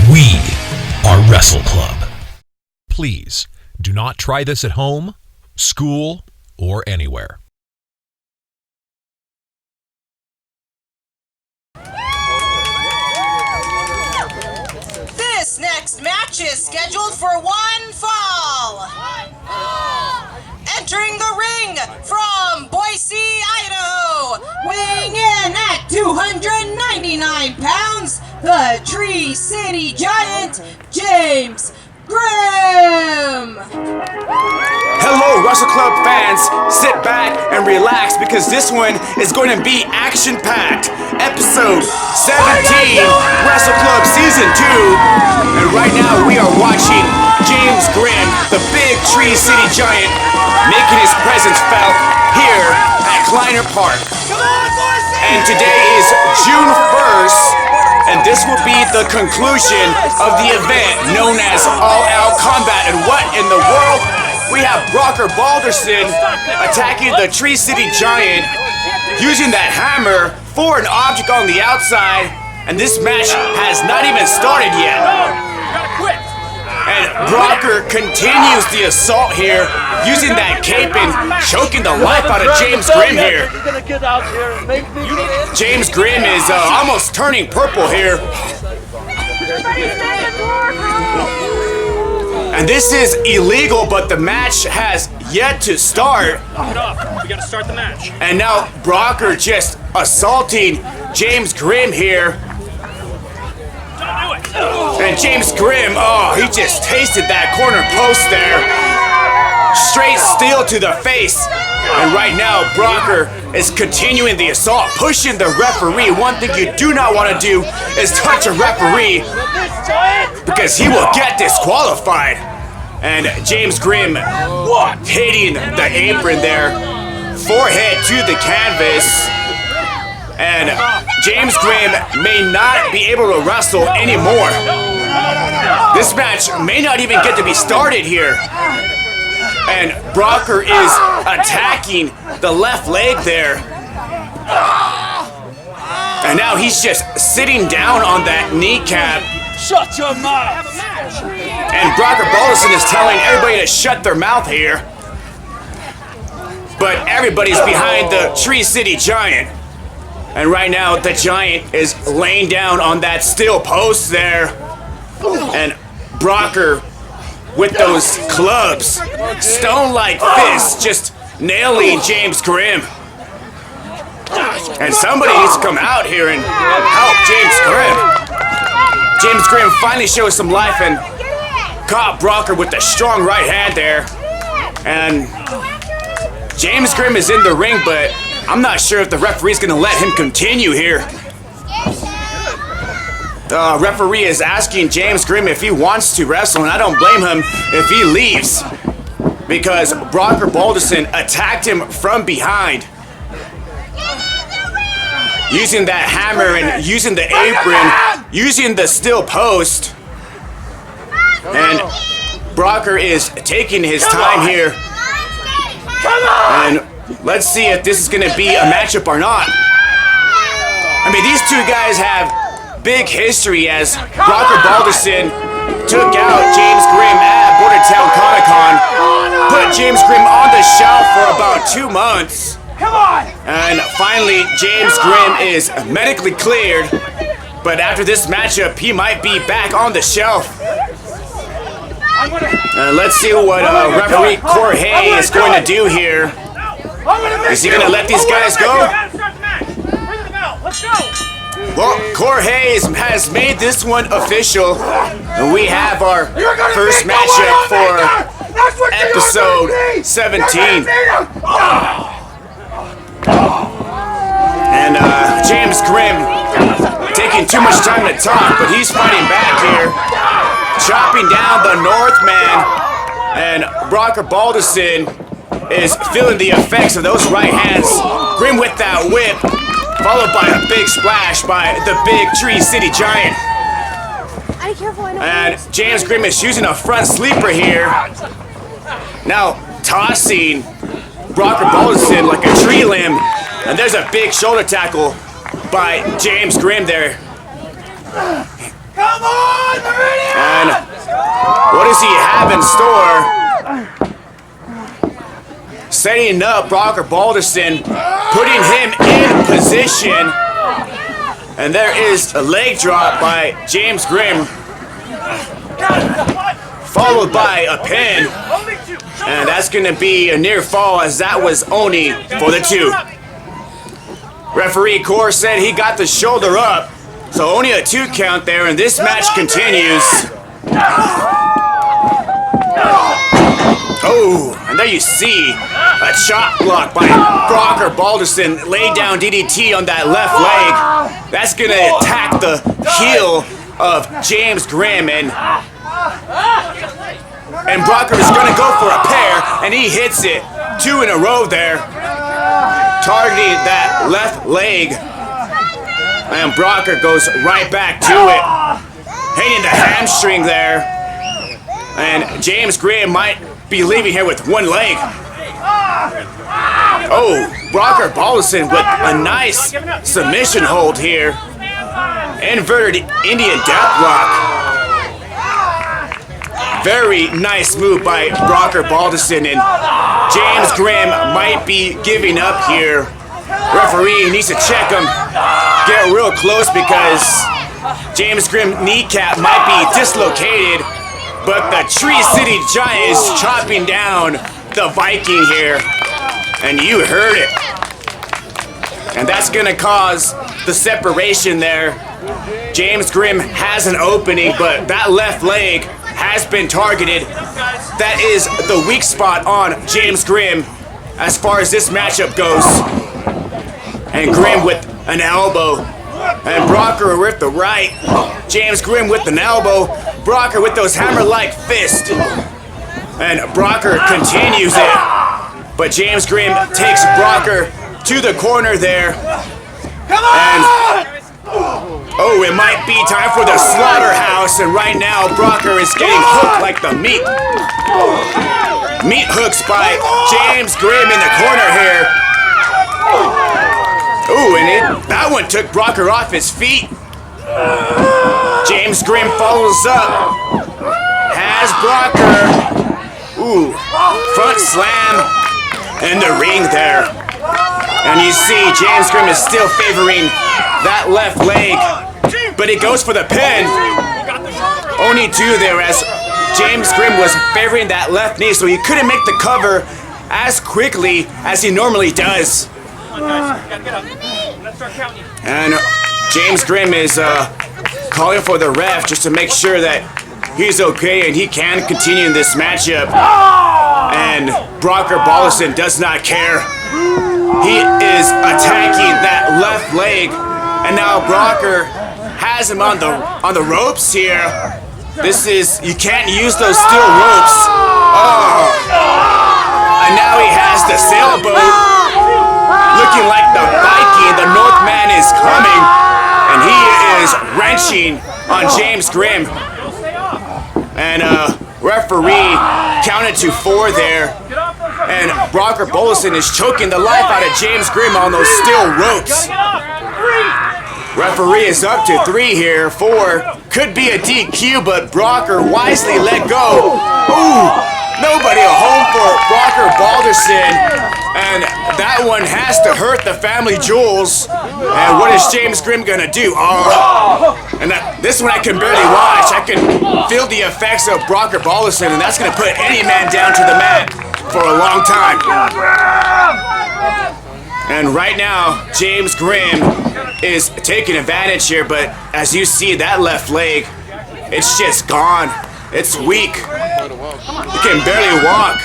We are Wrestle Club. Please do not try this at home, school, or anywhere. This next match is scheduled for one fall. Entering the ring from Boise, Idaho, weighing in at 299 pounds, the Tree City Giant, James Grimm. Hello, Wrestle Club fans. Sit back and relax because this one is going to be action-packed. Episode 17, Wrestle Club Season 2. And right now we are watching James Grimm, the big Tree City Giant, making his presence felt here at Kleiner Park. And today is June 1st. And this will be the conclusion of the event known as All Out Combat. And what in the world? We have Brokkr attacking the Tree City Giant, using that hammer for an object on the outside. And this match has not even started yet. And Brokkr continues the assault here, using that cape and choking the life out of James Grimm here. James Grimm is almost turning purple here. And this is illegal, but the match has yet to start. We gotta start the match. And now Brokkr just assaulting James Grimm here. And James Grimm, he just tasted that corner post there. Straight steel to the face. And right now, Brokkr is continuing the assault, pushing the referee. One thing you do not want to do is touch a referee, because he will get disqualified. And James Grimm hitting the apron there, forehead to the canvas. And James Grimm may not be able to wrestle anymore. This match may not even get to be started here. And Brokkr is attacking the left leg there. And now he's just sitting down on that kneecap. Shut your mouth! And Brokkr is telling everybody to shut their mouth here. But everybody's behind the Tree City Giant. And right now, the Giant is laying down on that steel post there. And Brokkr, with those clubs, stone-like fists, just nailing James Grimm. And somebody needs to come out here and help James Grimm. James Grimm finally shows some life and caught Brokkr with a strong right hand there. And James Grimm is in the ring, but I'm not sure if the referee's gonna let him continue here. The referee is asking James Grimm if he wants to wrestle, and I don't blame him if he leaves, because Brokkr attacked him from behind, using that hammer and using the apron, using the steel post. And Brokkr is taking his time here. And let's see if this is going to be a matchup or not. I mean, these two guys have big history, as Brokkr took out James Grimm at Bordertown Comic-Con, put James Grimm on the shelf for about 2 months. And finally, James Grimm is medically cleared, but after this matchup, he might be back on the shelf. Let's see what referee Jorge is going to do here. Is he going to let these guys go? Well, Jorge has made this one official. And we have our first matchup for episode 17. And James Grimm taking too much time to talk, but he's fighting back here. Chopping down the Northman. And Brokkr Balderson is feeling the effects of those right hands. Grimm with that whip, followed by a big splash by the big Tree City Giant. And James Grimm is using a front sleeper here. Now tossing Brokkr Balderson like a tree limb. And there's a big shoulder tackle by James Grimm there. Come on, Meridian! And what does he have in store? Setting up Brokkr Balderson, putting him in position. And there is a leg drop by James Grimm, followed by a pin. And that's going to be a near fall, as that was Oni for the 2. Referee Core said he got the shoulder up, so only a 2 count there, and this match continues. Oh, and there you see a chop block by Brokkr Balderson. Lay down DDT on that left leg. That's going to attack the heel of James Grimm, and Brokkr is going to go for a pair, and he hits it 2 in a row there, targeting that left leg. And Brokkr goes right back to it, hitting the hamstring there. And James Grimm might be leaving here with one leg. Oh, Brokkr Balderson with a nice submission hold here. Inverted Indian deathlock. Very nice move by Brokkr Balderson, and James Grimm might be giving up here. Referee needs to check him, get real close, because James Grimm kneecap might be dislocated, but the Tree City Giant is chopping down the Viking here, and you heard it. And that's gonna cause the separation there. James Grimm has an opening, but that left leg has been targeted. That is the weak spot on James Grimm as far as this matchup goes. And Grimm with an elbow. And Brokkr with the right. James Grimm with an elbow. Brokkr with those hammer-like fists. And Brokkr continues it. But James Grimm takes Brokkr to the corner there. And oh, it might be time for the slaughterhouse. And right now, Brokkr is getting hooked like the meat. Meat hooks by James Grimm in the corner here. Ooh, and that one took Brokkr off his feet. James Grimm follows up. Has Brokkr. Ooh, front slam in the ring there. And you see James Grimm is still favoring that left leg, but he goes for the pin. Only 2 there, as James Grimm was favoring that left knee, so he couldn't make the cover as quickly as he normally does. And James Grimm is calling for the ref just to make sure that he's okay and he can continue in this matchup. And Brokkr Balderson does not care. He is attacking that left leg, and now Brokkr has him on the ropes here. This is, you can't use those steel ropes. Oh. And now he has the sailboat, looking like the Viking. The Northman is coming, and he is wrenching on James Grimm. And referee counted to 4 there. And Brokkr Balderson is choking the life out of James Grimm on those steel ropes. Referee is up to 3 here. 4 could be a DQ, but Brokkr wisely let go. Ooh, nobody at home for Brokkr Balderson. Balderson, and that one has to hurt the family jewels. And what is James Grimm gonna do? This one I can barely watch. I can feel the effects of Brokkr Balderson, and that's gonna put any man down to the mat for a long time. And right now, James Grimm is taking advantage here, but as you see, that left leg, it's just gone. It's weak. He can barely walk.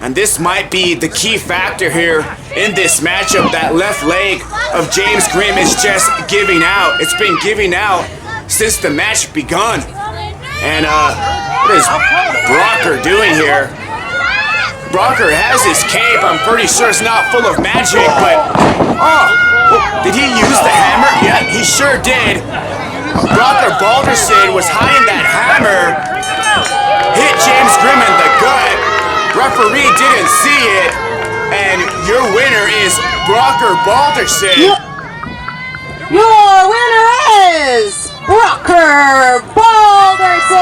And this might be the key factor here in this matchup. That left leg of James Grimm is just giving out. It's been giving out since the match begun. And what is Brokkr doing here? Brokkr has his cape. I'm pretty sure it's not full of magic, but did he use the hammer? Yeah, he sure did. Brokkr Balderson was hiding that hammer, hit James Grimm in the gut. Referee didn't see it, and your winner is Brokkr Balderson. Your winner is Brokkr Balderson.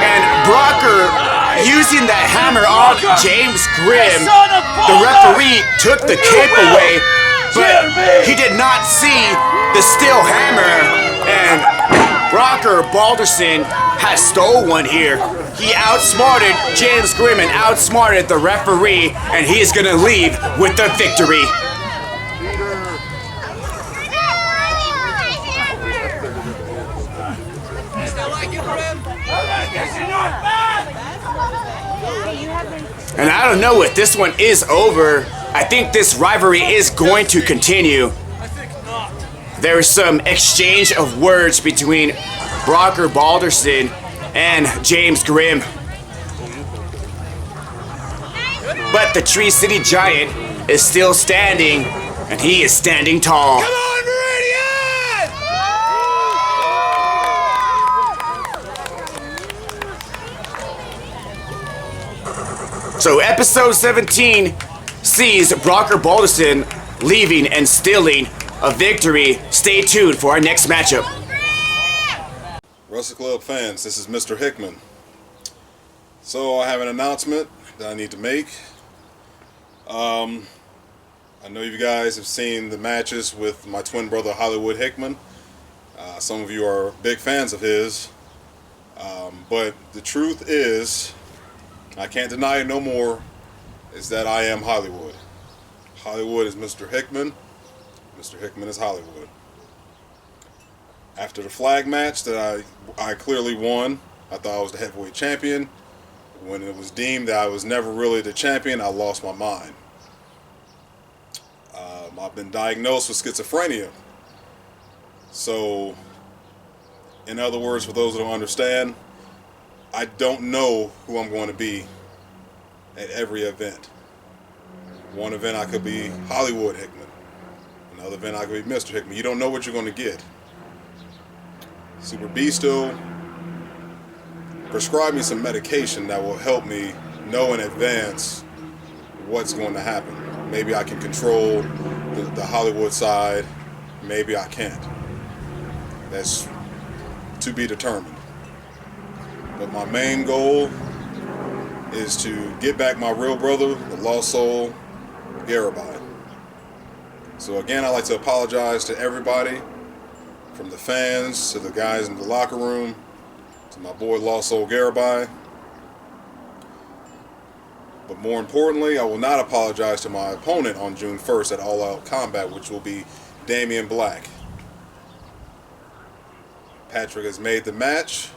And Brokkr using that hammer on James Grimm. The referee took the cape away, but he did not see the steel hammer, and Brokkr Balderson has stole one here. He outsmarted James Grimm and outsmarted the referee, and he is gonna leave with the victory. And I don't know if this one is over. I think this rivalry is going to continue. There's some exchange of words between Brokkr Balderson and James Grimm. But the Tree City Giant is still standing, and he is standing tall. Come on, Meridian! So episode 17 sees Brokkr Balderson leaving and stealing a victory. Stay tuned for our next matchup. Wrestle Club fans, this is Mr. Hickman. So I have an announcement that I need to make. I know you guys have seen the matches with my twin brother Hollywood Hickman. Some of you are big fans of his. But the truth is, I can't deny it no more, is that I am Hollywood. Hollywood is Mr. Hickman. Mr. Hickman is Hollywood. After the flag match that I clearly won, I thought I was the heavyweight champion. When it was deemed that I was never really the champion, I lost my mind. I've been diagnosed with schizophrenia. So, in other words, for those who don't understand, I don't know who I'm going to be at every event. One event I could be Hollywood Hickman. Another event I could be Mr. Hickman. You don't know what you're going to get. Super Beasto prescribed me some medication that will help me know in advance what's going to happen. Maybe I can control the Hollywood side. Maybe I can't. That's to be determined. But my main goal is to get back my real brother, the lost soul, Garibai. So again, I'd like to apologize to everybody, from the fans to the guys in the locker room, to my boy Lost Soul Garibai. But more importantly, I will not apologize to my opponent on June 1st at All Out Combat, which will be Damien Black. Patrick has made the match,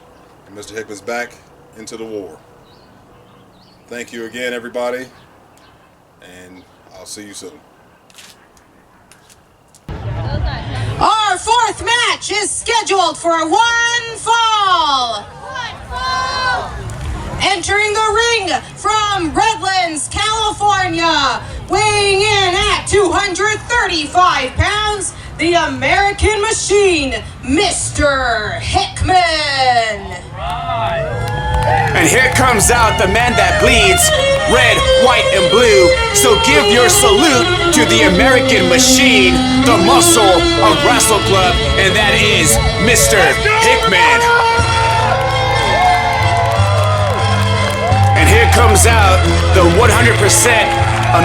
and Mr. Hickman's back into the war. Thank you again, everybody, and I'll see you soon. Our fourth match is scheduled for one fall. Entering the ring from Redlands, California, weighing in at 235 pounds, the American Machine, Mr. Hickman. And here comes out the man that bleeds red, white, and blue. So give your salute to the American Machine, the muscle of Wrestle Club, and that is Mr. Hickman. comes out the 100%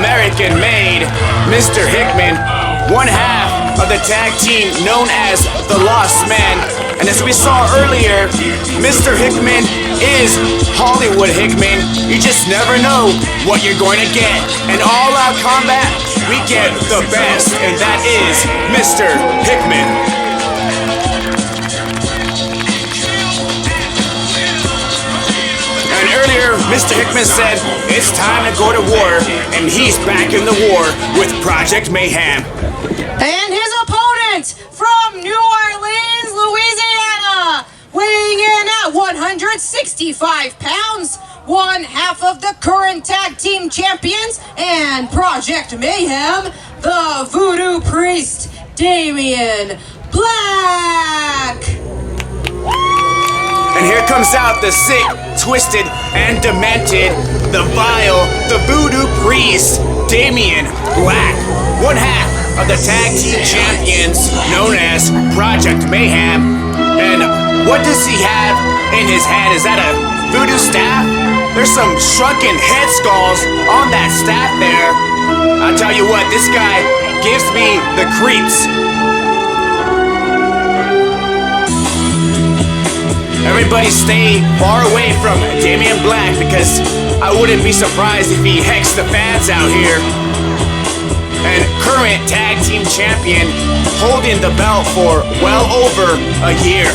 American-made Mr. Hickman, one half of the tag team known as the Lost Men. And as we saw earlier, Mr. Hickman is Hollywood Hickman. You just never know what you're going to get. In all-out combat, we get the best, and that is Mr. Hickman. And earlier, Mr. Hickman said it's time to go to war, and he's back in the war with Project Mayhem. And his opponent from New Orleans, Louisiana, weighing in at 165 pounds, one half of the current tag team champions and Project Mayhem, the Voodoo Priest, Damien Black. And here comes out the sick, twisted, and demented, the vile, the Voodoo Priest, Damien Black, one half of the tag team champions known as Project Mayhem. And what does he have in his hand? Is that a voodoo staff? There's some shrunken head skulls on that staff there. I'll tell you what, this guy gives me the creeps. Everybody stay far away from Damien Black because I wouldn't be surprised if he hexed the fans out here. And current tag team champion, holding the belt for well over a year.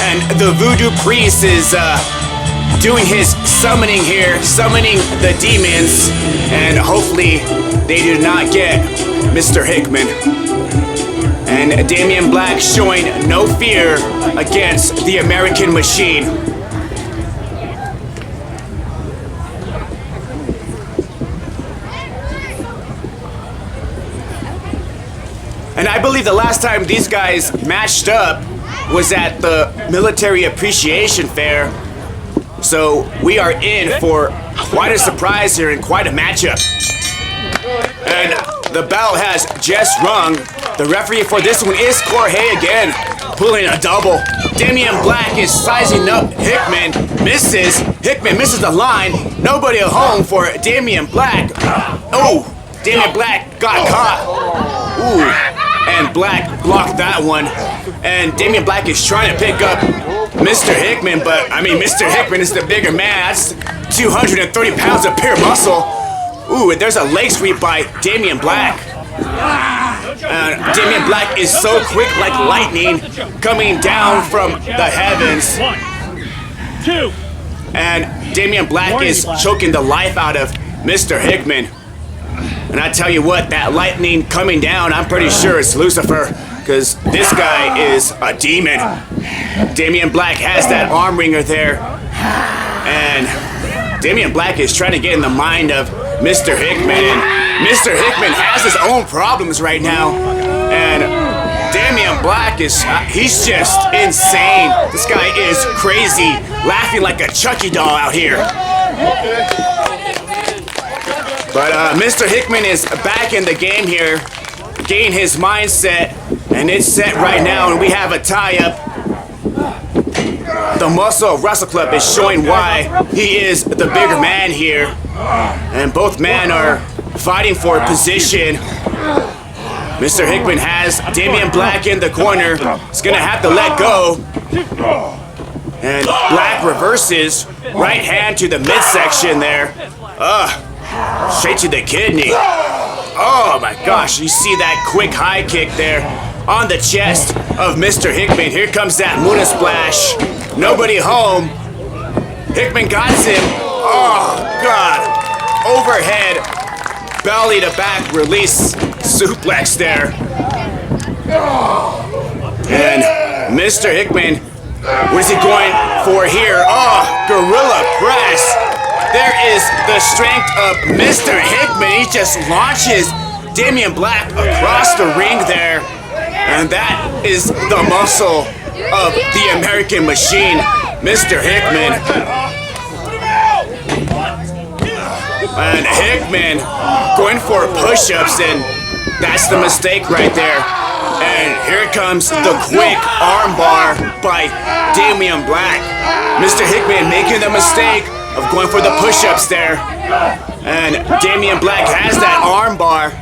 And the Voodoo Priest is doing his summoning here, summoning the demons, and hopefully they do not get Mr. Hickman. And Damien Black showing no fear against the American Machine. And I believe the last time these guys matched up was at the Military Appreciation Fair. So we are in for quite a surprise here and quite a matchup. And the bell has just rung. The referee for this one is Jorge again, pulling a double. Damien Black is sizing up Hickman, misses. Hickman misses the line. Nobody at home for Damien Black. Oh, Damien Black got caught. Ooh, and Black blocked that one. And Damien Black is trying to pick up Mr. Hickman, but I mean, Mr. Hickman is the bigger man. That's 230 pounds of pure muscle. Ooh, and there's a leg sweep by Damien Black. Damien Black is so quick like lightning, coming down from the heavens. 1, 2. And Damien Black is choking the life out of Mr. Hickman. And I tell you what, that lightning coming down, I'm pretty sure it's Lucifer, because this guy is a demon. Damien Black has that arm wringer there. And Damien Black is trying to get in the mind of Mr. Hickman. And Mr. Hickman has his own problems right now. And Damien Black is, he's just insane. This guy is crazy, laughing like a Chucky doll out here. But Mr. Hickman is back in the game here, getting his mindset, and it's set right now, and we have a tie-up. The muscle of Wrestle Club is showing why he is the bigger man here, and both men are fighting for position. Mr. Hickman has Damien Black in the corner. He's gonna have to let go. And Black reverses, right hand to the midsection there. Straight to the kidney. Oh my gosh, you see that quick high kick there on the chest of Mr. Hickman. Here comes that Moon Splash. Nobody home. Hickman got him. Oh God. Overhead, belly to back release suplex there. And Mr. Hickman, what is he going for here? Oh, gorilla press. There is the strength of Mr. Hickman. He just launches Damien Black across the ring there. And that is the muscle of the American Machine, Mr. Hickman. And Hickman going for push-ups, and That's the mistake right there. And here comes the quick armbar by Damien Black. Mr. Hickman making the mistake of going for the push-ups there. And Damien Black has that armbar.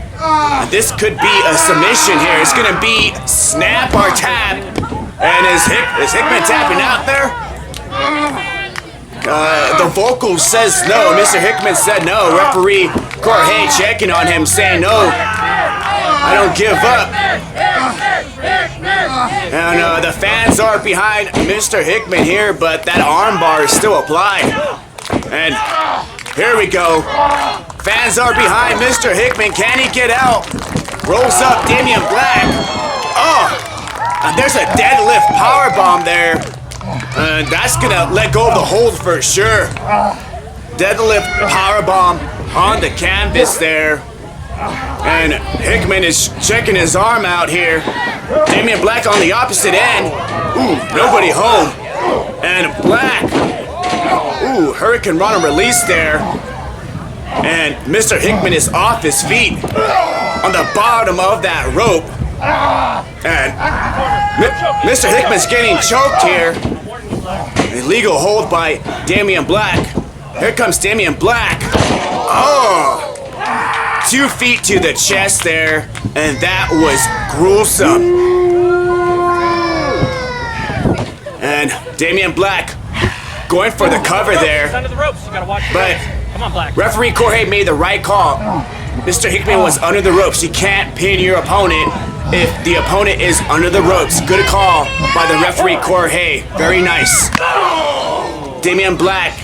This could be a submission here. It's gonna be snap or tap. And is Hickman tapping out there? The vocal says no. Mr. Hickman said no. Referee Jorge checking on him, saying no. I don't give up. And the fans are behind Mr. Hickman here, but that armbar is still applied. And here we go. Fans are behind Mr. Hickman. Can he get out? Rolls up Damien Black. Oh, and there's a deadlift powerbomb there. And that's gonna let go of the hold for sure. Deadlift powerbomb on the canvas there. And Hickman is checking his arm out here. Damien Black on the opposite end. Ooh, nobody home. And Black. Ooh, Hurricane Rana release there. And Mr. Hickman is off his feet on the bottom of that rope. And Mr. Hickman's getting choked here. Illegal hold by Damien Black. Here comes Damien Black. Oh! 2 feet to the chest there, and that was gruesome. And Damien Black going for the cover there. Under the ropes. You gotta watch the But ropes. Come on, Black. referee Jorge made the right call. Mr. Hickman was under the ropes. You can't pin your opponent if the opponent is under the ropes. Good call by the referee Jorge. Very nice. Damien Black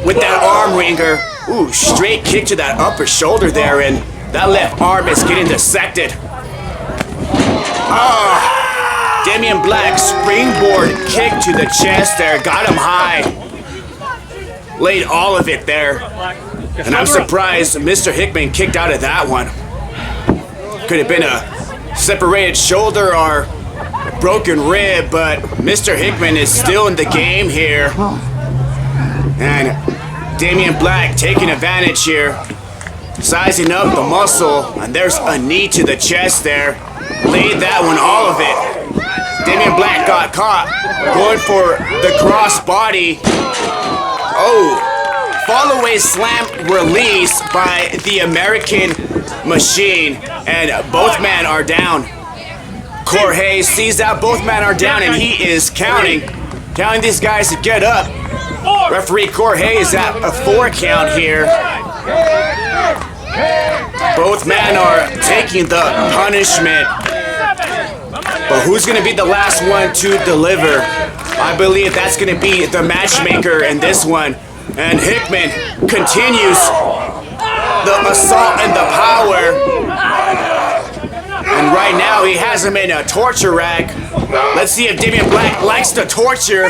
with that arm wringer. Ooh, straight kick to that upper shoulder there, and that left arm is getting dissected. Damien Black springboard kick to the chest there, got him high. Laid all of it there. And I'm surprised Mr. Hickman kicked out of that one. Could have been a separated shoulder or a broken rib, but Mr. Hickman is still in the game here. And Damien Black taking advantage here. Sizing up the muscle, and there's a knee to the chest there. Laid that one, all of it. Damien Black got caught going for the cross body. Oh, follow-away slam release by the American Machine, and both men are down. Jorge sees that both men are down, and he is counting these guys to get up. Referee Jorge is at a 4 count here. Both men are taking the punishment. But who's going to be the last one to deliver? I believe that's going to be the matchmaker in this one. And Hickman continues the assault and the power. And right now he has him in a torture rack. Let's see if Damien Black likes the torture.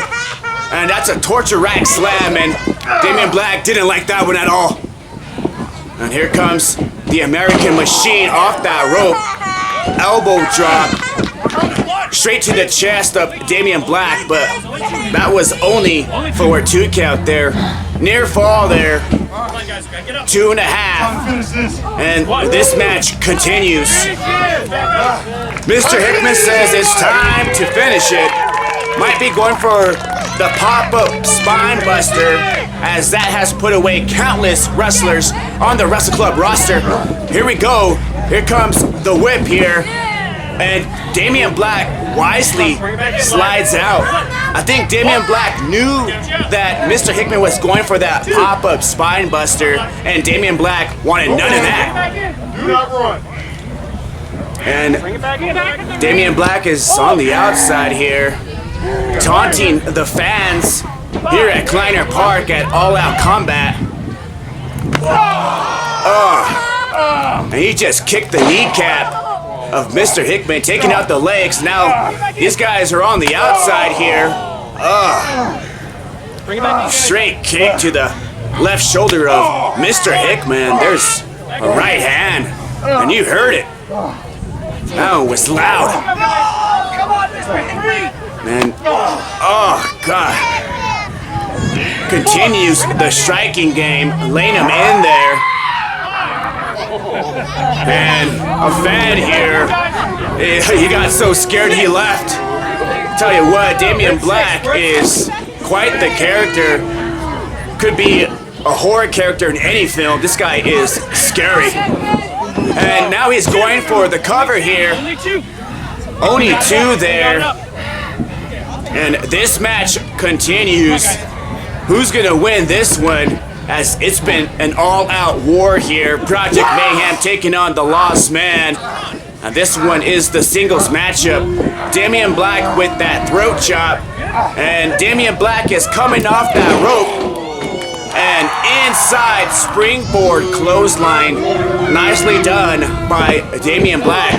And that's a torture rack slam, and Damien Black didn't like that one at all. And here comes the American Machine off that rope. Elbow drop. Straight to the chest of Damien Black, but that was only for a 2 count there. Near fall there. 2.5. And this match continues. Mr. Hickman says it's time to finish it. Might be going for the pop-up spine buster, as that has put away countless wrestlers on the Wrestle Club roster. Here we go. Here comes the whip here. And Damien Black wisely slides out. I think Damien Black knew that Mr. Hickman was going for that pop-up spine buster, and Damien Black wanted none of that. Do not run. And Damien Black is on the outside here, taunting the fans here at Kleiner Park at All Out Combat. And he just kicked the kneecap of Mr. Hickman, taking out the legs. Now these guys are on the outside here. Straight kick to the left shoulder of Mr. Hickman. There's a right hand, and you heard it. That one was loud. Man, oh God. Continues the striking game, laying him in there. And a fan here, he got so scared he left. Tell you what, Damien Black is quite the character. Could be a horror character in any film. This guy is scary. And now he's going for the cover here. Only two there. And this match continues. Who's gonna win this one? As it's been an all-out war here. Project Mayhem taking on the Lost Man. And this one is the singles matchup. Damien Black with that throat chop. And Damien Black is coming off that rope. And inside springboard clothesline. Nicely done by Damien Black.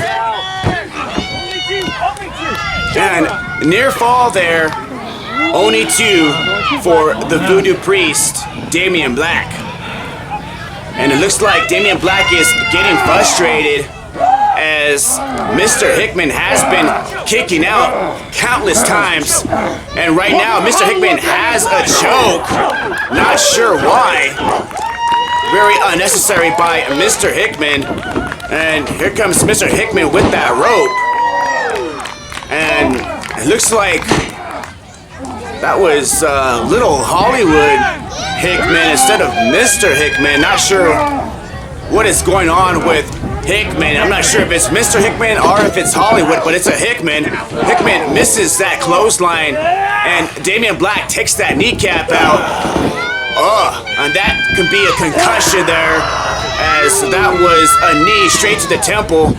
And near fall there. Only two for the Voodoo Priest, Damien Black. And it looks like Damien Black is getting frustrated as Mr. Hickman has been kicking out countless times. And right now, Mr. Hickman has a choke. Not sure why. Very unnecessary by Mr. Hickman. And here comes Mr. Hickman with that rope. And it looks like that was Little Hollywood Hickman instead of Mr. Hickman. Not sure what is going on with Hickman. I'm not sure if it's Mr. Hickman or if it's Hollywood, but it's a Hickman. Hickman misses that clothesline, and Damien Black takes that kneecap out. And that can be a concussion there, as that was a knee straight to the temple.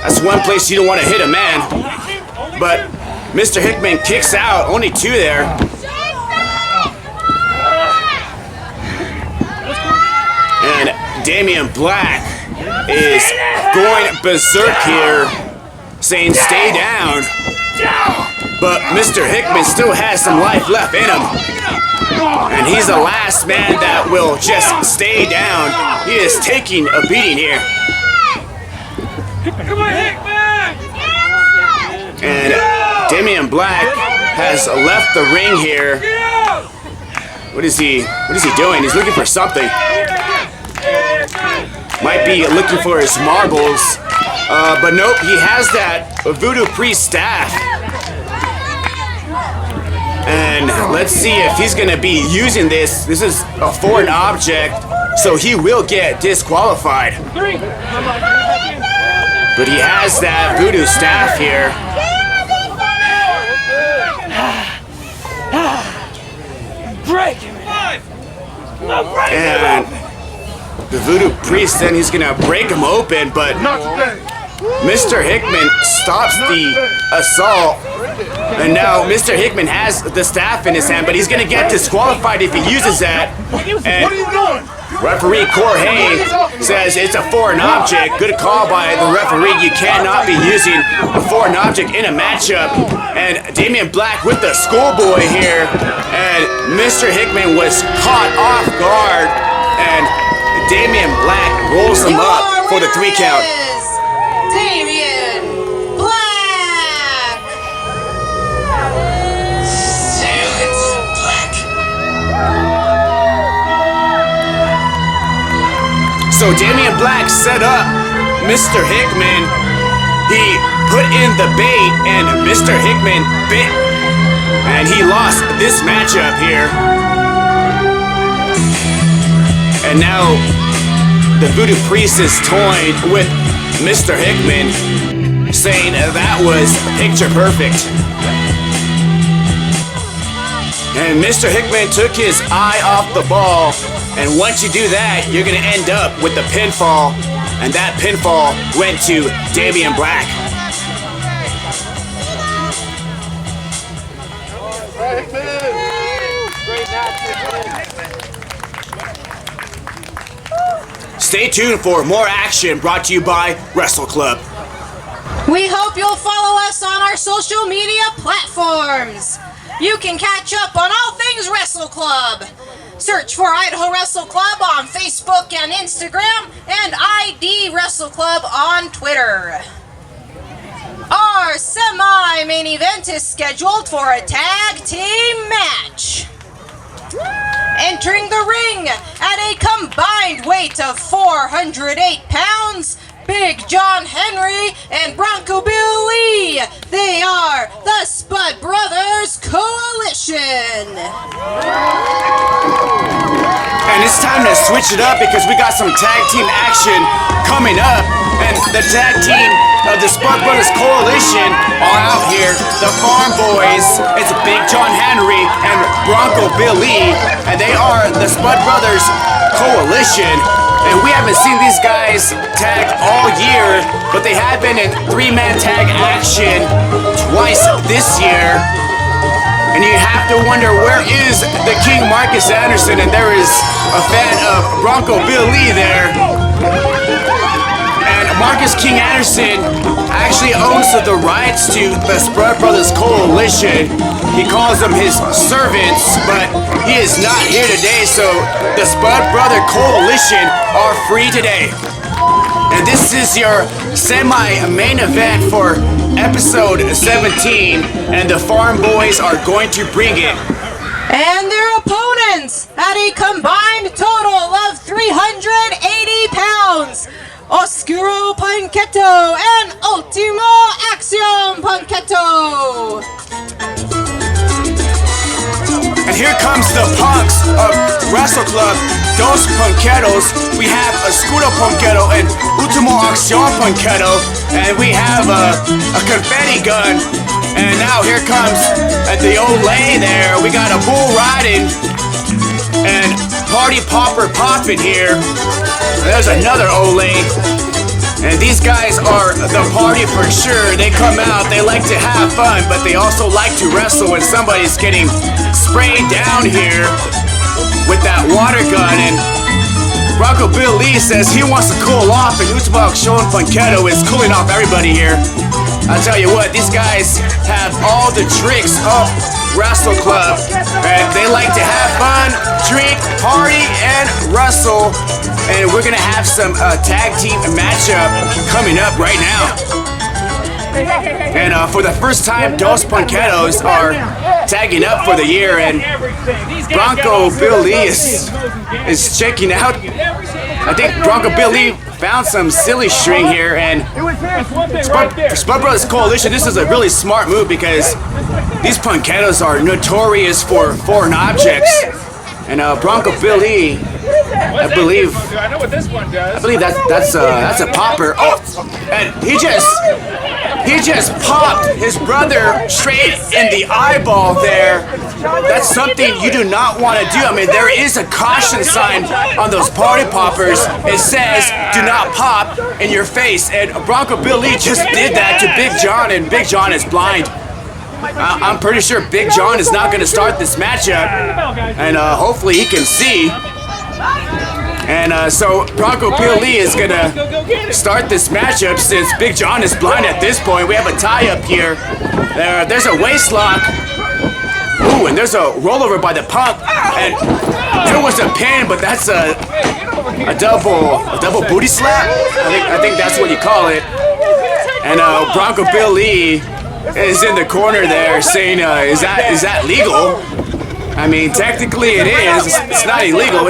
That's one place you don't want to hit a man. But Mr. Hickman kicks out, only two there. And Damien Black is going berserk here, saying stay down. But Mr. Hickman still has some life left in him. And he's the last man that will just stay down. He is taking a beating here. Come on, Hickman! And Damien Black has left the ring here. What is he doing? He's looking for something. Might be looking for his marbles. But nope, he has that Voodoo Priest staff. And let's see if he's gonna be using this. This is a foreign object, so he will get disqualified. But he has that Voodoo staff here. And the Voodoo Priest, then he's gonna break him open, but Mr. Hickman stops the assault. And now Mr. Hickman has the staff in his hand, but he's gonna get disqualified if he uses that. And referee Corhay says it's a foreign object. Good call by the referee. You cannot be using a foreign object in a matchup. And Damien Black with the schoolboy here. And Mr. Hickman was caught off guard. And Damien Black rolls him up for the 3 count. Damien Black! So Damien Black set up Mr. Hickman. He put in the bait and Mr. Hickman bit. And he lost this matchup here. And now the Voodoo Priest is toying with Mr. Hickman, saying that was picture perfect. And Mr. Hickman took his eye off the ball. And once you do that, you're gonna end up with the pinfall. And that pinfall went to Damien Black. Stay tuned for more action brought to you by Wrestle Club. We hope you'll follow us on our social media platforms. You can catch up on all things Wrestle Club. Search for Idaho Wrestle Club on Facebook and Instagram, and ID Wrestle Club on Twitter. Our semi-main event is scheduled for a tag team match. Entering the ring at a combined weight weight of 408 pounds, Big John Henry and Bronco Bill Lee. They are the Spud Brothers Coalition. And it's time to switch it up because we got some tag team action coming up. And the tag team of the Spud Brothers Coalition are out here. The Farm Boys, it's Big John Henry and Bronco Bill Lee. And they are the Spud Brothers Coalition. And we haven't seen these guys tag all year, but they have been in 3-man tag action twice this year. And you have to wonder, where is the King Marcus Anderson? And there is a fan of Bronco Bill Lee there. And Marcus King Anderson actually owns the rights to the Spud Brothers Coalition. He calls them his servants, but he is not here today, so the Spud Brother Coalition are free today. And this is your semi-main event for episode 17, and the Farm Boys are going to bring it. And their opponents at a combined total of 380 pounds, Oscuro Punketo and Ultimo Accion Punketo. And here comes the punks of Wrestle Club, Dos Punketos. We have Oscuro Punketo and Ultimo Accion Punketo. And we have a confetti gun. And now here comes the old lay there. We got a bull riding and party popper popping here. There's another old lay. And these guys are the party for sure. They come out, they like to have fun, but they also like to wrestle when somebody's getting sprayed down here with that water gun. And Bronco Bill Lee says he wants to cool off, and Ultimo Accion Punketo is cooling off everybody here. I'll tell you what, these guys have all the tricks of Wrestle Club, and they like to have fun, drink, party, and wrestle. And we're gonna have some tag team matchup coming up right now. And for the first time, Dos Punketos are tagging up for the year, and Bronco Bill Lee is checking out. I think Bronco Bill Lee found some silly string here, and Spud Brothers Coalition, this is a really smart move because these Punketos are notorious for foreign objects. And Bronco Bill Lee, I believe that's a popper. Oh, and he just popped his brother straight in the eyeball there. That's something you do not want to do. I mean, there is a caution sign on those party poppers. It says, do not pop in your face. And Bronco Bill Lee just did that to Big John, and Big John is blind. I'm pretty sure Big John is not going to start this matchup, and hopefully he can see. And so Bronco Bill Lee is going to start this matchup since Big John is blind at this point. We have a tie-up here. There's a waist lock. Ooh, and there's a rollover by the punk. And there was a pin, but that's a double booty slap? I think that's what you call it. And Bronco Bill Lee is in the corner there saying, is that legal? I mean, technically it is. It's not illegal.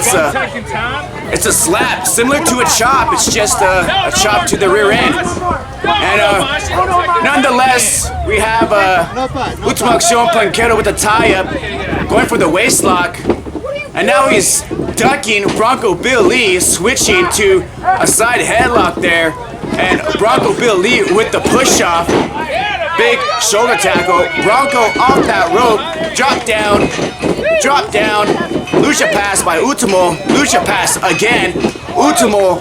It's a slap similar to a chop. It's just a chop to the rear end. And nonetheless, we have Ultimo Accion Punketo with a tie-up, going for the waist lock. And now he's ducking Bronco Bill Lee, switching to a side headlock there. And Bronco Bill Lee with the push-off. Big shoulder tackle. Bronco off that rope. Drop down. Lucha pass by Ultimo. Lucha pass again. Ultimo.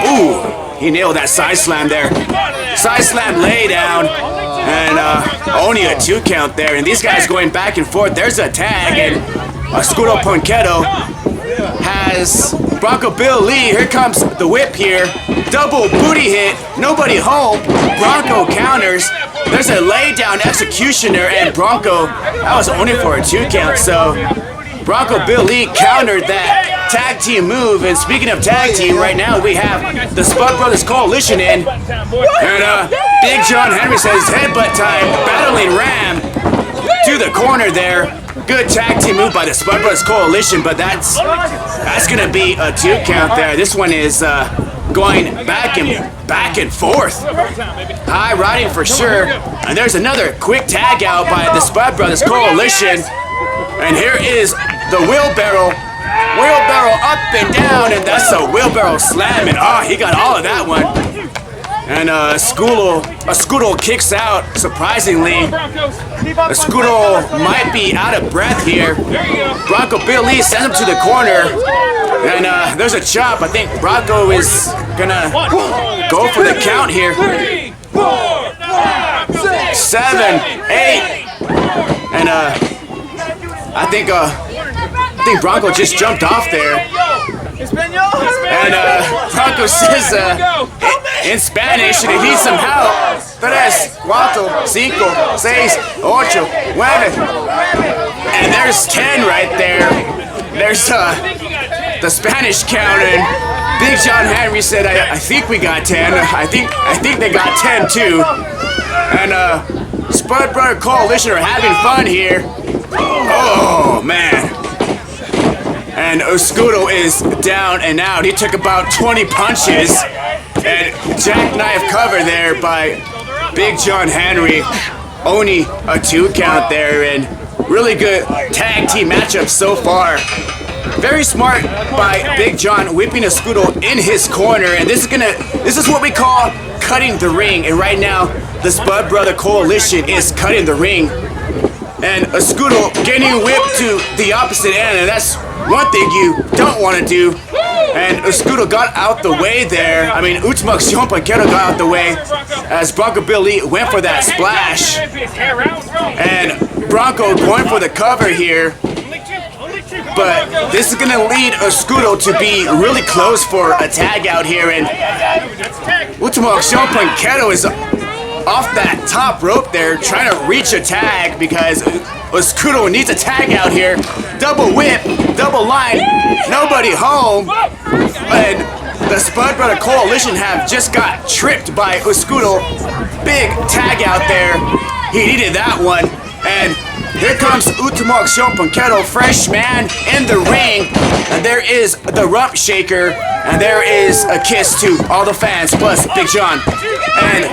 Ooh, he nailed that side slam there. Side slam lay down. And only a 2 count there. And these guys going back and forth. There's a tag. And Oscuro Punketo has Bronco Bill Lee. Here comes the whip here. Double booty hit. Nobody home. Bronco counters. There's a lay down executioner, and Bronco, that was only for a 2 count. So Bronco Bill Lee countered that tag team move. And speaking of tag team, right now we have the Spud Brothers Coalition in. And Big John Henry says headbutt time. Battling Ram to the corner there. Good tag team move by the Spud Brothers Coalition, but that's That's gonna be a 2 count there. This one is going back and forth. High riding for sure. And there's another quick tag out by the Spud Brothers Coalition. And here is the wheelbarrow. Wheelbarrow up and down, and that's a wheelbarrow slam. And oh, he got all of that one. And Oscuro kicks out, surprisingly. Oscuro might be out of breath here. Bronco Billy sends him to the corner. And there's a chop. I think Bronco is gonna go for the count here. 7, 8. And I think Bronco just jumped off there. And Bronco says in Spanish, and he needs some help. 3, 4, 5, 6, 8, 9. And there's 10 right there. There's the Spanish count, and Big John Henry said, I think we got 10. I think they got 10 too. And Spud Brother Coalition are having fun here. Oh man. And Oscuro is down and out. He took about 20 punches. And jackknife cover there by Big John Henry. Only a 2 count there, and really good tag team matchup so far. Very smart by Big John, whipping Oscuro in his corner, and this is what we call cutting the ring. And right now, the Spud Brother Coalition is cutting the ring. And Oscuro getting whipped to the opposite end, and that's one thing you don't want to do. And Oscuro got out the way there. I mean, Ultimo Punketo got out the way as Bronco Billy went for that splash. And Bronco going for the cover here. But this is going to lead Oscuro to be really close for a tag out here. And Ultimo Punketo is off that top rope there, trying to reach a tag because Oscuro needs a tag out here. Double whip, double line, nobody home. And the Spud Brother Coalition have just got tripped by Oscuro. Big tag out there. He needed that one. And here comes Ultimo Punketo, fresh man in the ring. And there is the rump shaker. And there is a kiss to all the fans, plus Big John. And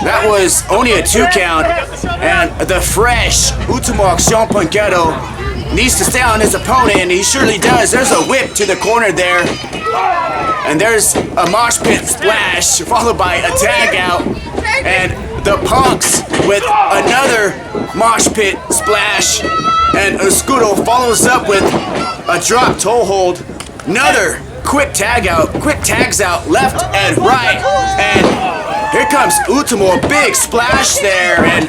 that was only a 2 count, and the fresh Ultimo Punketo needs to stay on his opponent, and he surely does. There's a whip to the corner there, and there's a mosh pit splash, followed by a tag out, and the Punks with another mosh pit splash, and Oscuro follows up with a drop toe hold, another quick tag out, quick tags out left and right, and here comes Ultimo, big splash there, and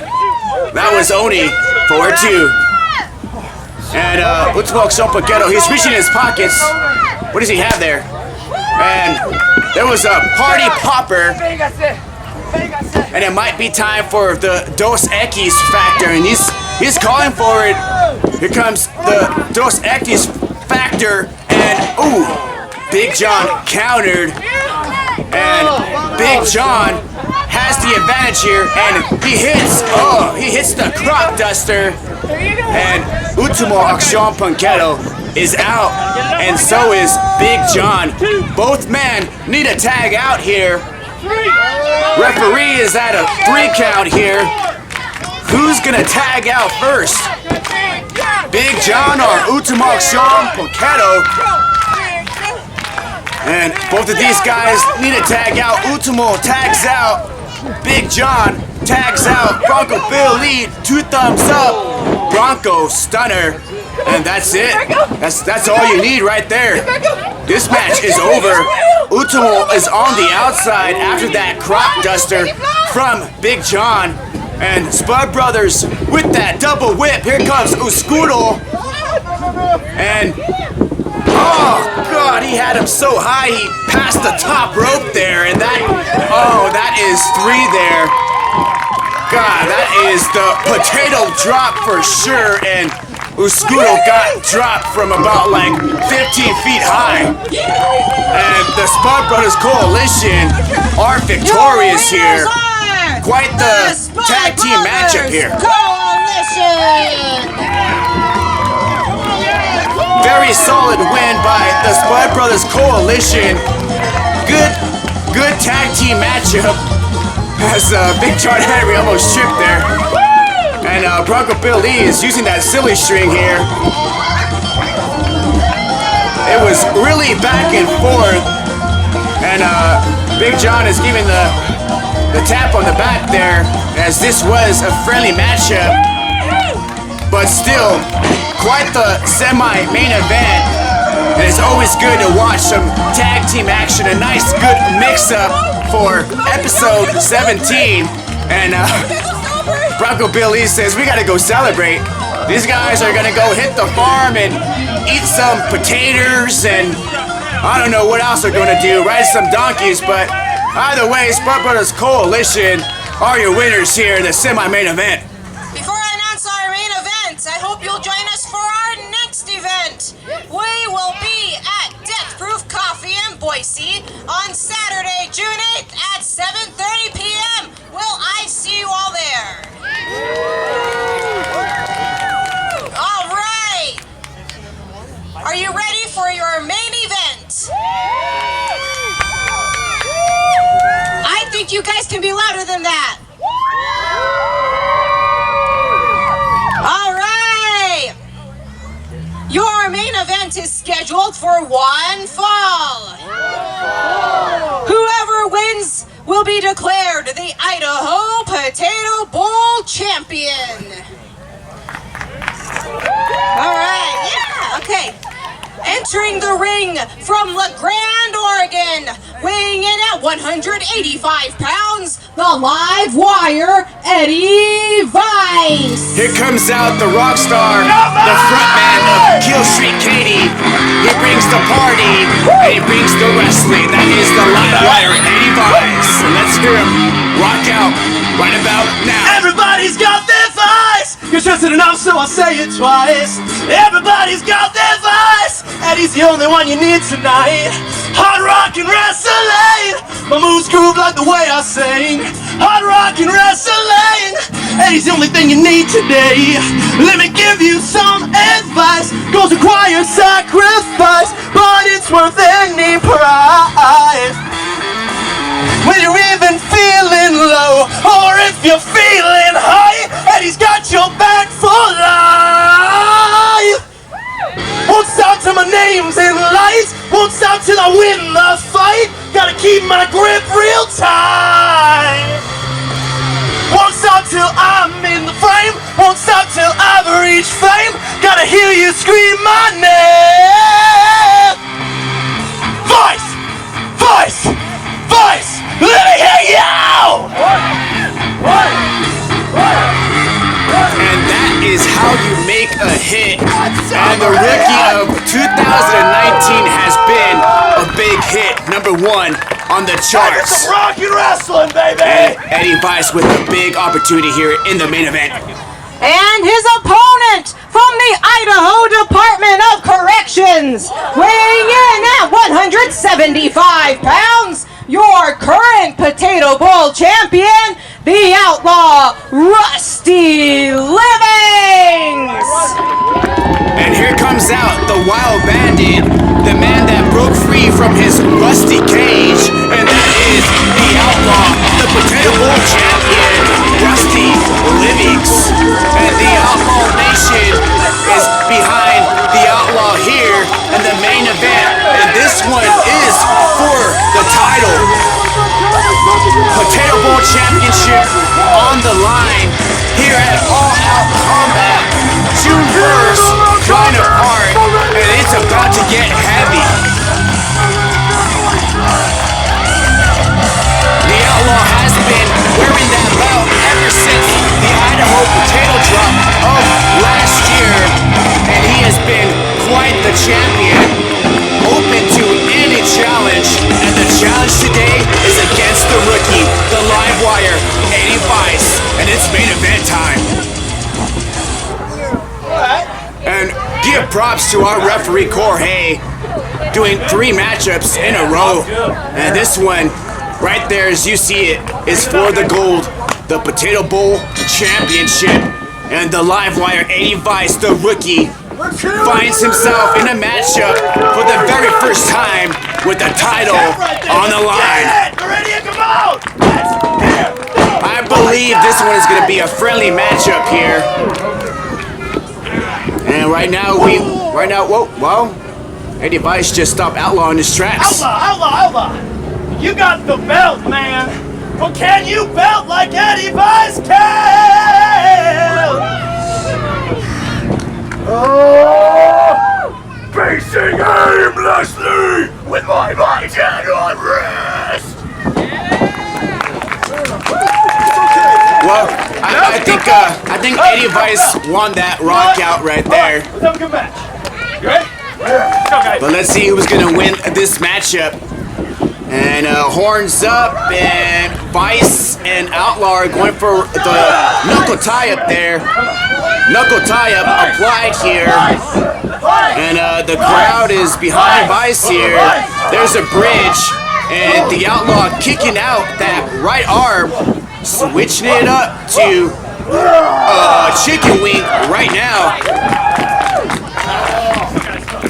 that was only for 2. And Ultimo Punketo, he's reaching his pockets. What does he have there? And there was a party popper, and it might be time for the Dos Equis factor, and he's calling for it. Here comes the Dos Equis factor, and ooh, Big John countered, and Big John has the advantage here, and he hits the crop duster, and Ultimo Punketo is out, and so is Big John. Both men need a tag out here. Referee is at a 3 count here. Who's gonna tag out first? Big John or Ultimo Punketo? And both of these guys need a tag out. Ultimo tags out. Big John tags out. Bronco Billy, 2 thumbs up. Bronco stunner. And that's it. That's all you need right there. This match is over. Ultimo is on the outside after that crop duster from Big John. And Spud Brothers with that double whip. Here comes Oscuro. And oh God, he had him so high he passed the top rope there, and that is 3 there. God, that is the potato drop for sure, and Oscuro got dropped from about like 15 feet high. And the Spud Brothers Coalition are victorious here. Quite the tag team matchup here. very solid win by the Spud Brothers Coalition. Good tag team matchup. As Big John Henry almost tripped there. And Brokkr Bill Lee is using that silly string here. It was really back and forth. And Big John is giving the tap on the back there, as this was a friendly matchup. But still, quite the semi-main event. And it's always good to watch some tag team action. A nice, good mix-up for episode 17. And Brokkr Bill Lee says, we gotta go celebrate. These guys are gonna go hit the farm and eat some potatoes and I don't know what else they're gonna do, ride some donkeys, but either way, Spud Brothers Coalition are your winners here in the semi-main event. Before I announce our main event, I hope you'll join us for our next event. We will be at Death Proof Coffee in Boise on Saturday, June 8th at 7:30 p.m. Will I see you all there? All right. Are you ready for your main event? I think you guys can be louder than that. All right. Your main event is scheduled for one fall. Whoever wins will be declared the Idaho Potato Bowl champion. All right, yeah, okay. Entering the ring from La Grande, Oregon, weighing in at 185 pounds, the live wire, Eddie Vice. Here comes out the rock star, the frontman of Kill Street Katie. He brings the party, and he brings the wrestling. That is the live wire, Eddie Vice. And let's hear him rock out right about now. Everybody's got their vice. You're just enough, so I'll say it twice. Everybody's got their vice. Eddie's the only one you need tonight. Hard rock and wrestling. My moves groove like the way I sing. Hard rock and wrestling. Eddie's the only thing you need today. Let me give you some advice. Goes require sacrifice, but it's worth any price. When you're even feeling low, or if you're feeling high, Eddie's got your back for life. Won't stop till my name's in lights. Won't stop till I win the fight. Gotta keep my grip real tight. Won't stop till I'm in the frame. Won't stop till I've reached fame. Gotta hear you scream my name. Vice! Vice! Vice! Let me hear you! And that is how you make a hit. And the rookie of 2019 has been a big hit. #1 on the charts. Some rock and wrestling, baby! And Eddie Vice with a big opportunity here in the main event. And his opponent from the Idaho Department of Corrections, weighing in at 175 pounds, your current Potato Bowl champion, the Outlaw Rusty Livings. And here comes out the Wild Bandit, the man that broke free from his rusty cage, and that is the Outlaw, the Potato Bowl champion, Rusty Livings. And the Outlaw Nation is behind the Outlaw here in the main event, and this one is for the title. Potato Bowl Championship on the line here at All Out Combat. Two verse flying apart, and it's about to get heavy. The Outlaw has been wearing that belt ever since the Idaho potato drop of last year, and he has been quite the champion, open to any challenge, and the challenge today is against the rookie, the live wire, Eddie Vice, and it's main event time. And give props to our referee Jorge, doing 3 matchups in a row, and this one right there, as you see it, is for the gold, the Potato Bowl Championship, and the live wire, Eddie Vice, the rookie, finds himself in a matchup for the very first time with the title on the line. Meridian, come on! I believe this one is going to be a friendly matchup here. And right now, whoa, Eddie Vice just stopped Outlaw in his tracks. Outlaw! You got the belt, man! But can you belt like Eddie Vice can? Facing aimlessly with my right hand on wrist! Well, I think Eddie Vice won that rock out right there. Let's have a good match. You ready? Let's go, guys. But let's see who's gonna win this matchup. And horns up, and Vice and Outlaw are going for the knuckle tie-up there. Knuckle tie-up applied here. And the crowd is behind Vice here. There's a bridge, and the Outlaw kicking out that right arm, switching it up to chicken wing right now.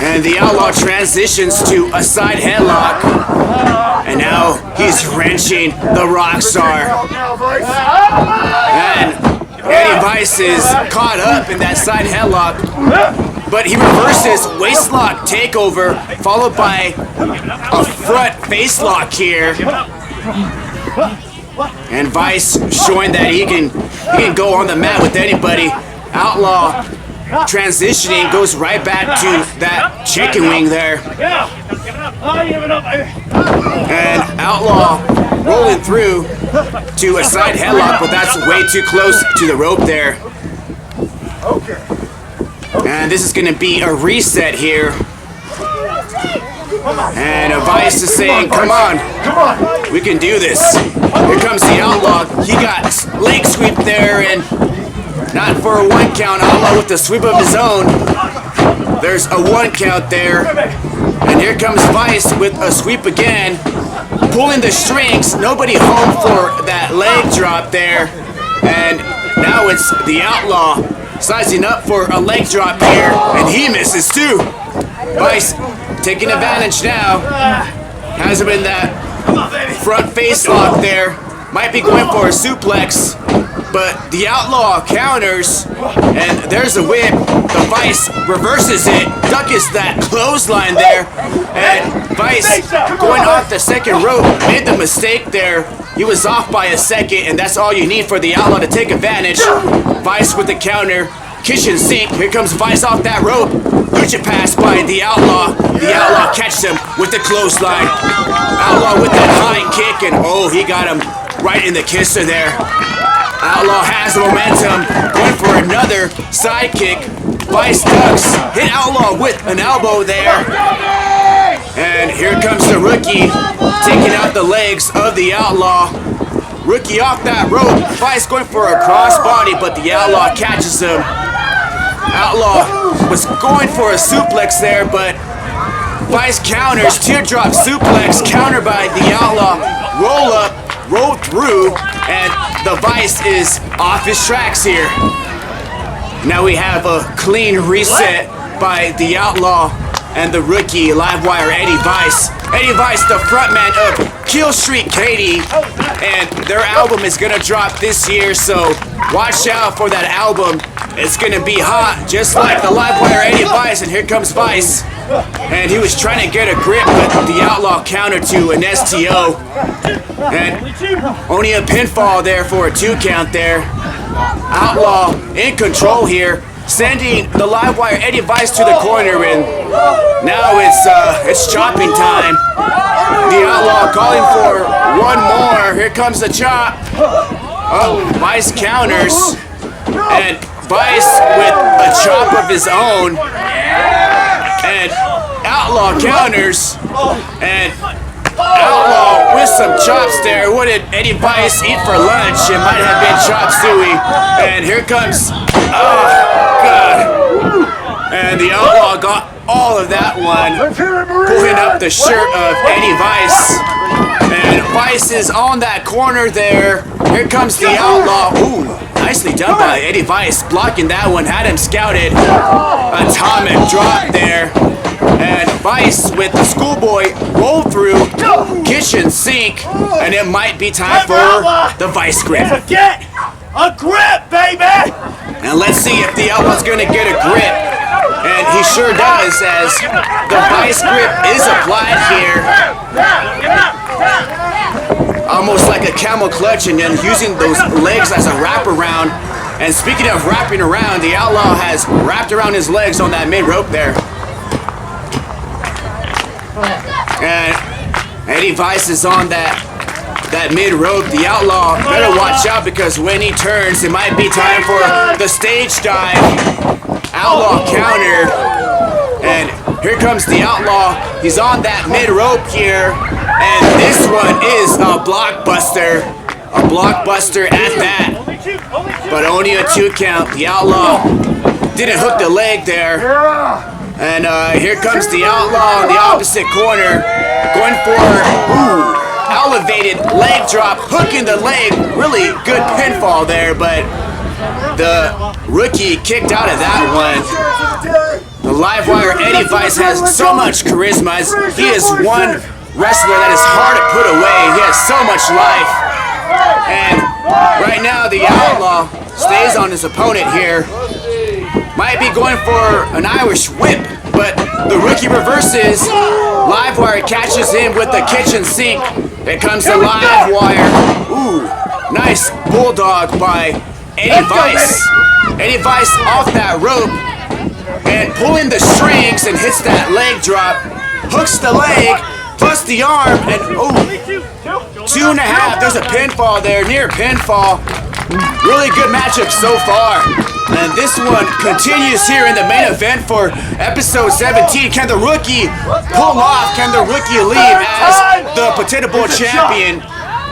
And the Outlaw transitions to a side headlock. And now he's wrenching the Rockstar. And Eddie Vice is caught up in that side headlock. But he reverses waistlock takeover, followed by a front face lock here. And Vice showing that he can go on the mat with anybody. Outlaw transitioning, goes right back to that chicken wing there. And Outlaw rolling through to a side headlock, but that's way too close to the rope there. And this is going to be a reset here. And Vice is saying, come on, we can do this. Here comes the Outlaw. He got leg sweep there, and not for a 1 count. Outlaw with the sweep of his own. There's a 1 count there. And here comes Vice with a sweep again. Pulling the strings. Nobody home for that leg drop there. And now it's the Outlaw sizing up for a leg drop here. And he misses too. Vice taking advantage now. Has him in that front face lock there. Might be going for a suplex. But the Outlaw counters, and there's a whip. The Vice reverses it, ducks that clothesline there, and Vice going off the second rope made the mistake there. He was off by a second, and that's all you need for the Outlaw to take advantage. Vice with the counter, kitchen sink. Here comes Vice off that rope. Lucha pass by the Outlaw. The Outlaw catches him with the clothesline. Outlaw with that high kick, and oh, he got him right in the kisser there. Outlaw has the momentum, going for another side kick. Vice ducks, hit Outlaw with an elbow there. And here comes the rookie, taking out the legs of the Outlaw. Rookie off that rope, Vice going for a crossbody, but the Outlaw catches him. Outlaw was going for a suplex there, but Vice counters, teardrop suplex, countered by the Outlaw. Roll up, roll through, and the Vice is off his tracks here. Now we have a clean reset by the Outlaw and the rookie Livewire Eddie Vice. Eddie Vice, the frontman of Kill Street Katie, and their album is gonna drop this year, so watch out for that album. It's gonna be hot, just like the Livewire Eddie Vice, and here comes Vice. And he was trying to get a grip, but the Outlaw counter to an STO. And only a pinfall there for a 2 count there. Outlaw in control here, sending the Livewire Eddie Vice to the corner, and now it's chopping time. The Outlaw calling for one more. Here comes the chop. Oh, Vice counters, and Vice with a chop of his own. And Outlaw counters, and Outlaw with some chops there. What did Eddie Vice eat for lunch? It might have been chop suey. And here comes, oh God. And the Outlaw got all of that one, pulling up the shirt of Eddie Vice. And Vice Vice is on that corner there. Here comes the Outlaw. Ooh, nicely done by Eddie Vice. Blocking that one, had him scouted. Atomic drop there. And Vice with the schoolboy roll through kitchen sink. And it might be time for the Vice grip. Get a grip, baby! And let's see if the Outlaw's gonna get a grip. And he sure does, as the Vice grip is applied here. Almost like a camel clutch, and then using those legs as a wraparound. And speaking of wrapping around, the Outlaw has wrapped around his legs on that mid rope there. And Eddie Vice is on that mid rope. The Outlaw better watch out, because when he turns, it might be time for the stage dive. Outlaw counter. And here comes the Outlaw. He's on that mid rope here. And this one is a blockbuster. A blockbuster at that. But only a 2 count. The Outlaw didn't hook the leg there. And here comes the Outlaw in the opposite corner. Going for, elevated leg drop. Hooking the leg. Really good pinfall there, but the rookie kicked out of that one. The Livewire Eddie Vice has so much charisma. He is one wrestler that is hard to put away. He has so much life. And right now the Outlaw stays on his opponent here. Might be going for an Irish whip, but the rookie reverses. Livewire catches him with the kitchen sink. Here comes the Livewire. Ooh, nice bulldog by Eddie Vice. Eddie Vice off that rope and pulling the strings, and hits that leg drop. Hooks the leg plus the arm, and 2.5. There's a pinfall there, near pinfall. Really good matchup so far. And this one continues here in the main event for episode 17. Can the rookie pull off? Can the rookie leave as the Potato Bowl champion?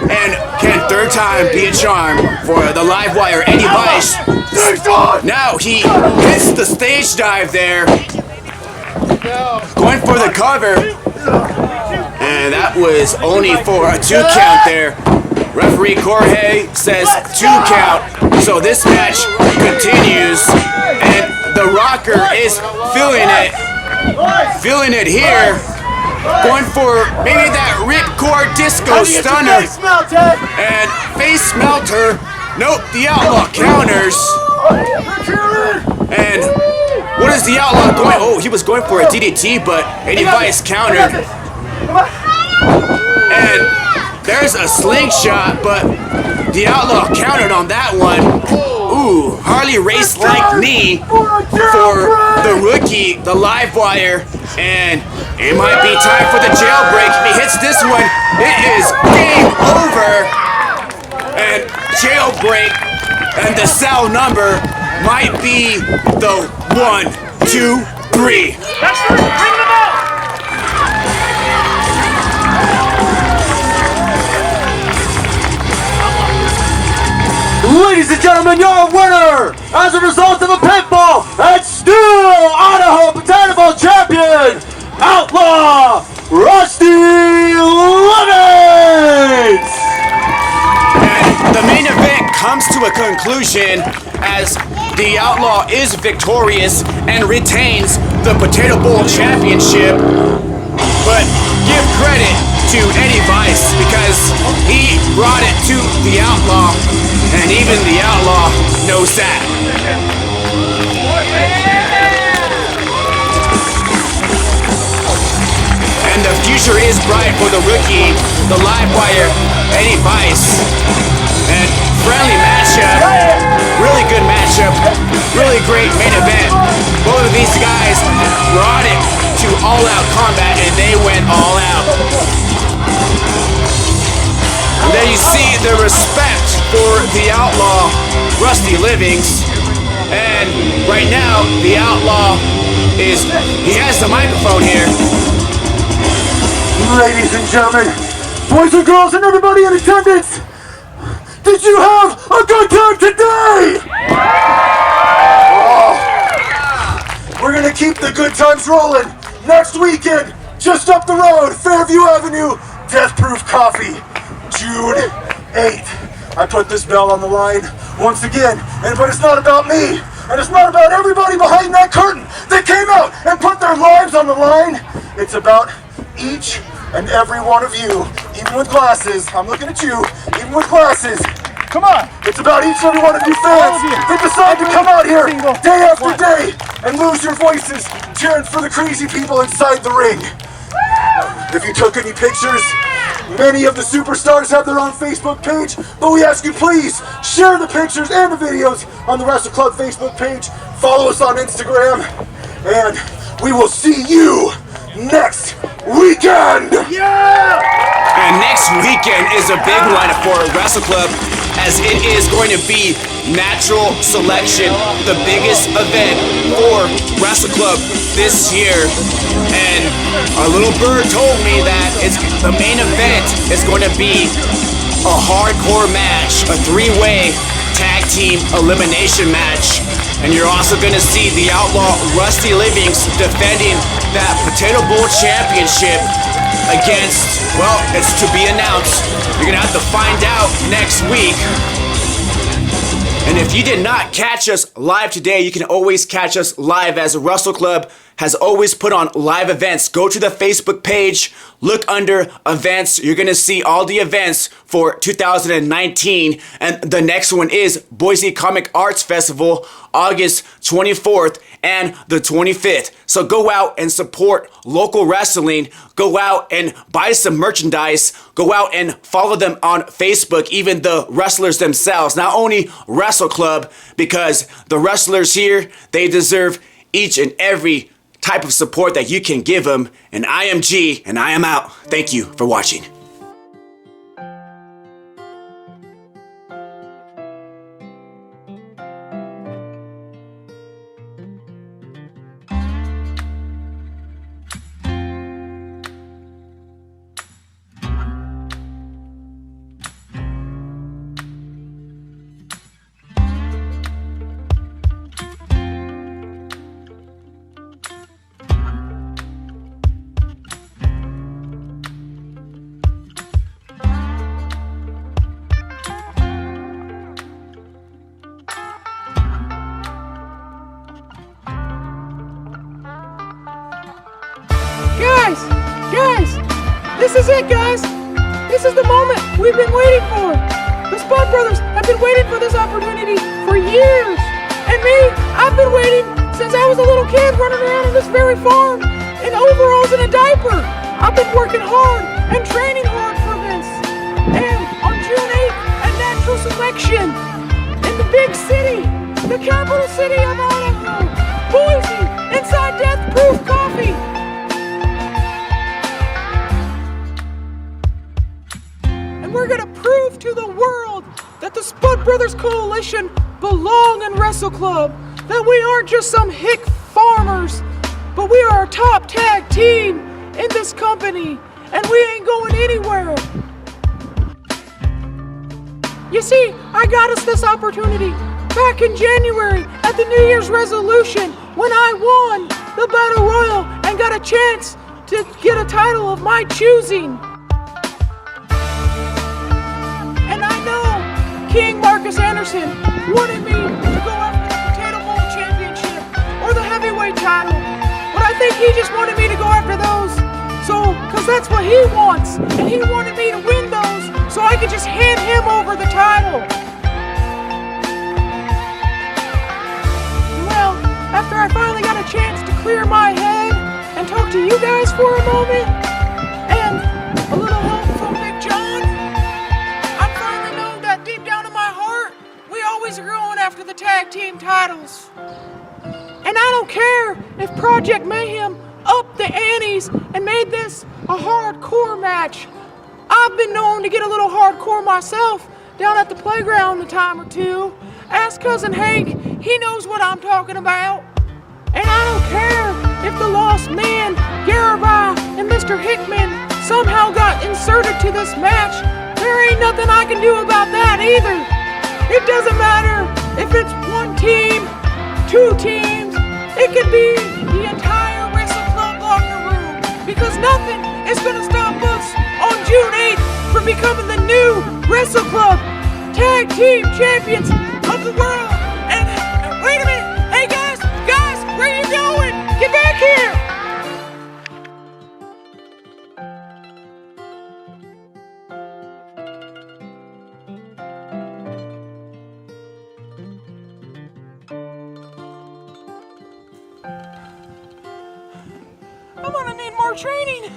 And can third time be a charm for the Livewire Eddie Vice? Now he hits the stage dive there. Going for the cover. And that was only for a 2 count there. Referee Jorge says 2 count. So this match continues. And the Brokkr is feeling it here. Going for maybe that ripcord disco stunner. And face melter. Nope, the Outlaw counters. And what is the Outlaw going? Oh, he was going for a DDT, but Eddie Vice countered. And there's a slingshot, but the Outlaw countered on that one. Ooh, Harley Race-like knee for the rookie, the Livewire. And it might be time for the jailbreak. If he hits this one, it is game over. And jailbreak, and the cell number might be the 1, 2, 3. Ladies and gentlemen, your winner as a result of a pinfall and still Idaho Potato Bowl champion, Outlaw Rusty Lemons! And the main event comes to a conclusion as the Outlaw is victorious and retains the Potato Bowl championship. But give credit to Eddie Vice, because he brought it to the Outlaw, and even the Outlaw knows that. And the future is bright for the rookie, the Livewire Eddie Vice. And friendly matchup, really good matchup, really great main event. Both of these guys brought it to all-out combat, and they went all out. And then you see the respect for the Outlaw, Rusty Livings. And right now, the Outlaw he has the microphone here. Ladies and gentlemen, boys and girls and everybody in attendance, did you have a good time today? Oh, we're gonna keep the good times rolling. Next weekend, just up the road, Fairview Avenue, Death Proof Coffee, June 8th. I put this belt on the line once again, but it's not about me, and it's not about everybody behind that curtain that came out and put their lives on the line. It's about each and every one of you, even with glasses. I'm looking at you, even with glasses. Come on. It's about each and every one of you fans that decide to come out here day after day and lose your voices cheering for the crazy people inside the ring. If you took any pictures, many of the superstars have their own Facebook page, but we ask you please share the pictures and the videos on the Wrestle Club Facebook page. Follow us on Instagram, and we will see you next weekend! Yeah! And next weekend is a big one for Wrestle Club, as it is going to be Natural Selection, the biggest event for Wrestle Club this year. And a little bird told me that the main event is going to be a hardcore match, a 3-way tag team elimination match. And you're also going to see the Outlaw Rusty Livings defending that Potato Bowl championship against, well, it's to be announced. You're going to have to find out next week. And if you did not catch us live today, you can always catch us live, as Wrestle Club has always put on live events. Go to the Facebook page, look under events. You're going to see all the events for 2019. And the next one is Boise Comic Arts Festival, August 24th and the 25th. So go out and support local wrestling. Go out and buy some merchandise. Go out and follow them on Facebook, even the wrestlers themselves. Not only Wrestle Club, because the wrestlers here, they deserve each and every type of support that you can give them. And I am G, and I am out. Thank you for watching. Guys, this is it, guys. This is the moment we've been waiting for. The Spud brothers have been waiting for this opportunity for years. And me, I've been waiting since I was a little kid running around on this very farm in overalls and a diaper. I've been working hard and training hard for this. And on June 8th, a natural selection in the big city, the capital city of Idaho, Boise, inside Death Proof Coffee. We're gonna prove to the world that the Spud Brothers Coalition belong in Wrestle Club, that we aren't just some hick farmers, but we are a top tag team in this company, and we ain't going anywhere. You see, I got us this opportunity back in January at the New Year's resolution when I won the Battle Royal and got a chance to get a title of my choosing. King Marcus Anderson wanted me to go after the Potato Bowl Championship or the heavyweight title, but I think he just wanted me to go after those, because that's what he wants, and he wanted me to win those so I could just hand him over the title. Well, after I finally got a chance to clear my head and talk to you guys for a moment, and a little help from Big John, always going after the tag team titles. And I don't care if Project Mayhem upped the antes and made this a hardcore match. I've been known to get a little hardcore myself down at the playground a time or two. Ask Cousin Hank, he knows what I'm talking about. And I don't care if the Lost Man, Garabai, and Mr. Hickman somehow got inserted to this match. There ain't nothing I can do about that either. It doesn't matter if it's one team, two teams, it could be the entire Wrestle Club locker room, because nothing is going to stop us on June 8th for becoming the new Wrestle Club Tag Team Champions of the world. And wait a minute. Hey, guys, where are you going? Get back here. I'm gonna need more training.